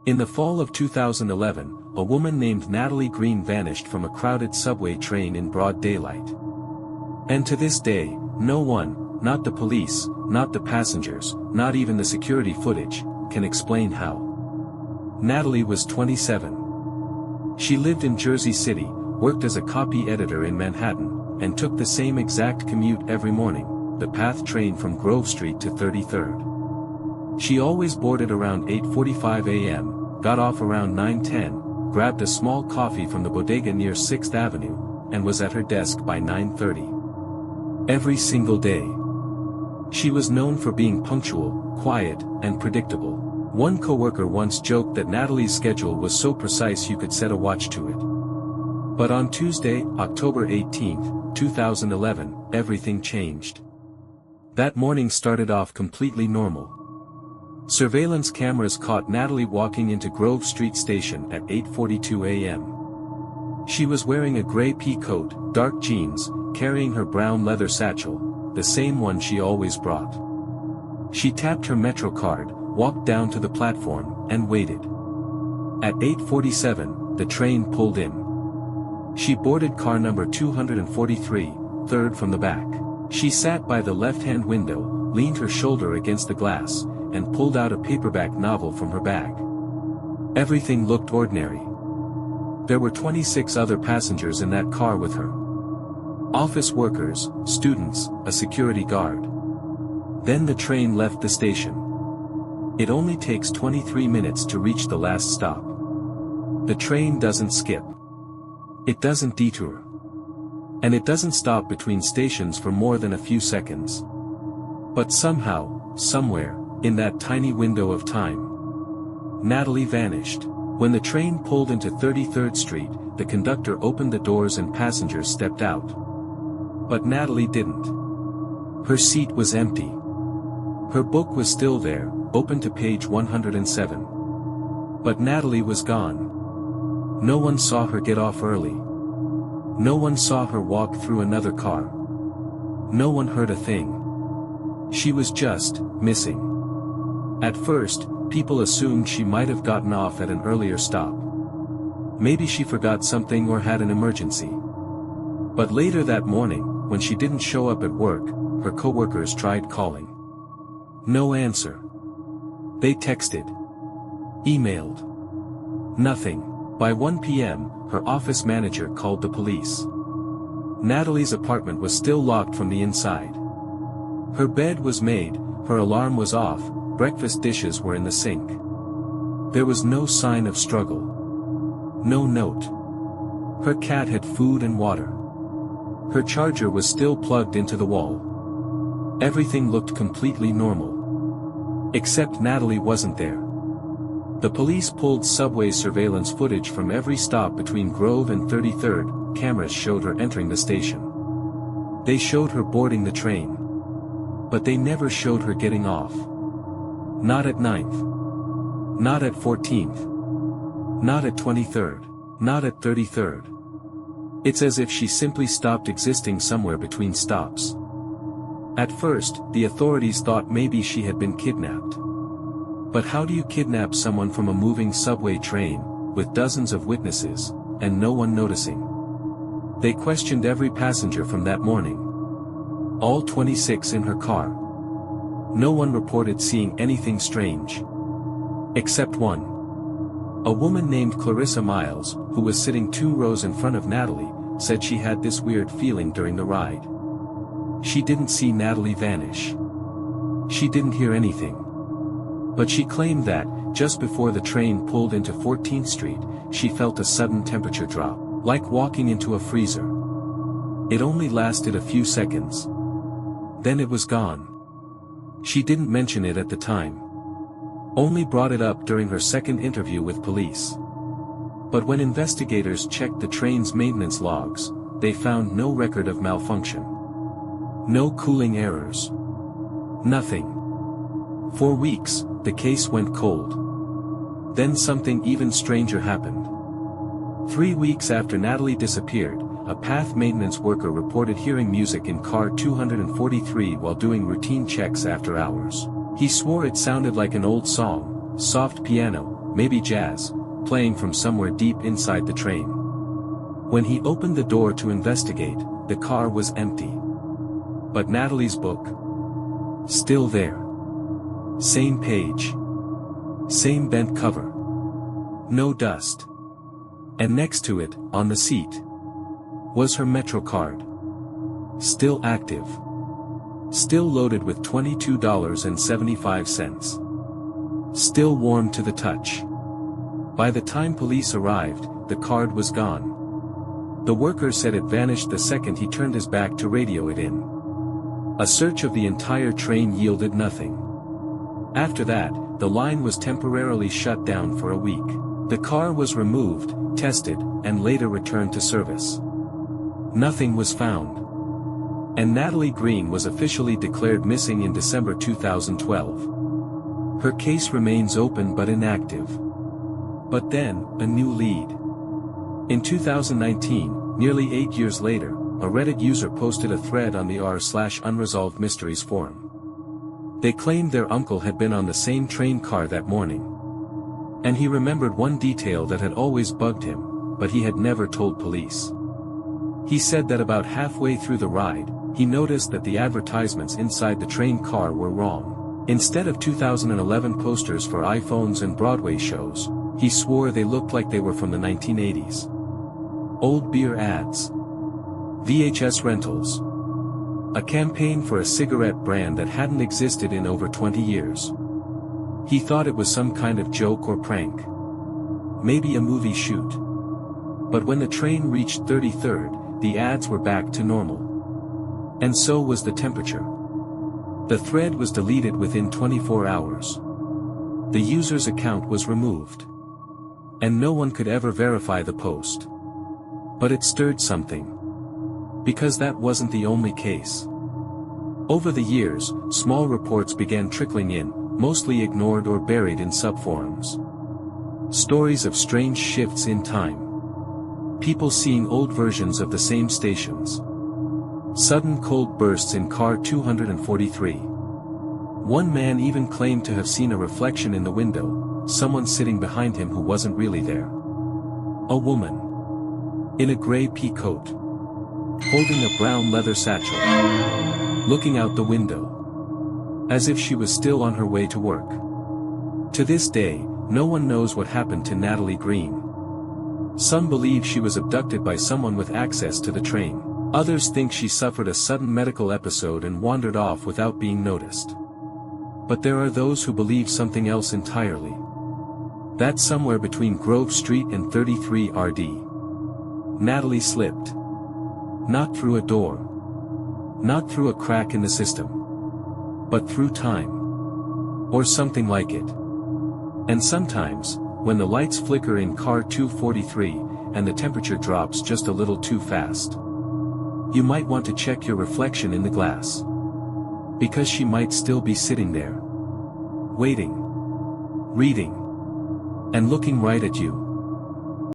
In the fall of 2011, a woman named Natalie Greene vanished from a crowded subway train in broad daylight. And to this day, no one, not the police, not the passengers, not even the security footage, can explain how. Natalie was 27. She lived in Jersey City, worked as a copy editor in Manhattan, and took the same exact commute every morning, the PATH train from Grove Street to 33rd. She always boarded around 8:45 a.m., got off around 9:10, grabbed a small coffee from the bodega near 6th Avenue, and was at her desk by 9:30. Every single day. She was known for being punctual, quiet, and predictable. One coworker once joked that Natalie's schedule was so precise you could set a watch to it. But on Tuesday, October 18, 2011, everything changed. That morning started off completely normal. Surveillance cameras caught Natalie walking into Grove Street Station at 8:42 a.m. She was wearing a gray pea coat, dark jeans, carrying her brown leather satchel, the same one she always brought. She tapped her MetroCard, walked down to the platform, and waited. At 8:47, the train pulled in. She boarded car number 243, third from the back. She sat by the left-hand window, leaned her shoulder against the glass, and pulled out a paperback novel from her bag. Everything looked ordinary. There were 26 other passengers in that car with her. Office workers, students, a security guard. Then the train left the station. It only takes 23 minutes to reach the last stop. The train doesn't skip. It doesn't detour. And it doesn't stop between stations for more than a few seconds. But somehow, somewhere, in that tiny window of time, Natalie vanished. When the train pulled into 33rd Street, the conductor opened the doors and passengers stepped out. But Natalie didn't. Her seat was empty. Her book was still there, open to page 107. But Natalie was gone. No one saw her get off early. No one saw her walk through another car. No one heard a thing. She was just missing. At first, people assumed she might have gotten off at an earlier stop. Maybe she forgot something or had an emergency. But later that morning, when she didn't show up at work, her coworkers tried calling. No answer. They texted. Emailed. Nothing. By 1 p.m., her office manager called the police. Natalie's apartment was still locked from the inside. Her bed was made, her alarm was off, breakfast dishes were in the sink. There was no sign of struggle. No note. Her cat had food and water. Her charger was still plugged into the wall. Everything looked completely normal. Except Natalie wasn't there. The police pulled subway surveillance footage from every stop between Grove and 33rd, cameras showed her entering the station. They showed her boarding the train. But they never showed her getting off. Not at 9th. Not at 14th. Not at 23rd. Not at 33rd. It's as if she simply stopped existing somewhere between stops. At first, the authorities thought maybe she had been kidnapped. But how do you kidnap someone from a moving subway train, with dozens of witnesses, and no one noticing? They questioned every passenger from that morning. All 26 in her car. No one reported seeing anything strange. Except one. A woman named Clarissa Miles, who was sitting 2 rows in front of Natalie, said she had this weird feeling during the ride. She didn't see Natalie vanish. She didn't hear anything. But she claimed that, just before the train pulled into 14th Street, she felt a sudden temperature drop, like walking into a freezer. It only lasted a few seconds. Then it was gone. She didn't mention it at the time. Only brought it up during her second interview with police. But when investigators checked the train's maintenance logs, they found no record of malfunction. No cooling errors. Nothing. For weeks, the case went cold. Then something even stranger happened. 3 weeks after Natalie disappeared, a PATH maintenance worker reported hearing music in car 243 while doing routine checks after hours. He swore it sounded like an old song, soft piano, maybe jazz, playing from somewhere deep inside the train. When he opened the door to investigate, the car was empty. But Natalie's book? Still there. Same page. Same bent cover. No dust. And next to it, on the seat, was her MetroCard. Still active. Still loaded with $22.75. Still warm to the touch. By the time police arrived, the card was gone. The worker said it vanished the second he turned his back to radio it in. A search of the entire train yielded nothing. After that, the line was temporarily shut down for a week. The car was removed, tested, and later returned to service. Nothing was found. And Natalie Greene was officially declared missing in December 2012. Her case remains open but inactive. But then, a new lead. In 2019, nearly 8 years later, a Reddit user posted a thread on the r/Unresolved Mysteries forum. They claimed their uncle had been on the same train car that morning. And he remembered one detail that had always bugged him, but he had never told police. He said that about halfway through the ride, he noticed that the advertisements inside the train car were wrong. Instead of 2011 posters for iPhones and Broadway shows, he swore they looked like they were from the 1980s. Old beer ads. VHS rentals. A campaign for a cigarette brand that hadn't existed in over 20 years. He thought it was some kind of joke or prank. Maybe a movie shoot. But when the train reached 33rd, the ads were back to normal. And so was the temperature. The thread was deleted within 24 hours. The user's account was removed. And no one could ever verify the post. But it stirred something. Because that wasn't the only case. Over the years, small reports began trickling in, mostly ignored or buried in subforums. Stories of strange shifts in time. People seeing old versions of the same stations. Sudden cold bursts in car 243. One man even claimed to have seen a reflection in the window, someone sitting behind him who wasn't really there. A woman. In a gray pea coat. Holding a brown leather satchel. Looking out the window. As if she was still on her way to work. To this day, no one knows what happened to Natalie Greene. Some believe she was abducted by someone with access to the train. Others think she suffered a sudden medical episode and wandered off without being noticed. But there are those who believe something else entirely. That somewhere between Grove Street and 33 RD. Natalie slipped. Not through a door. Not through a crack in the system. But through time. Or something like it. And sometimes, when the lights flicker in car 243, and the temperature drops just a little too fast, you might want to check your reflection in the glass. Because she might still be sitting there. Waiting. Reading. And looking right at you.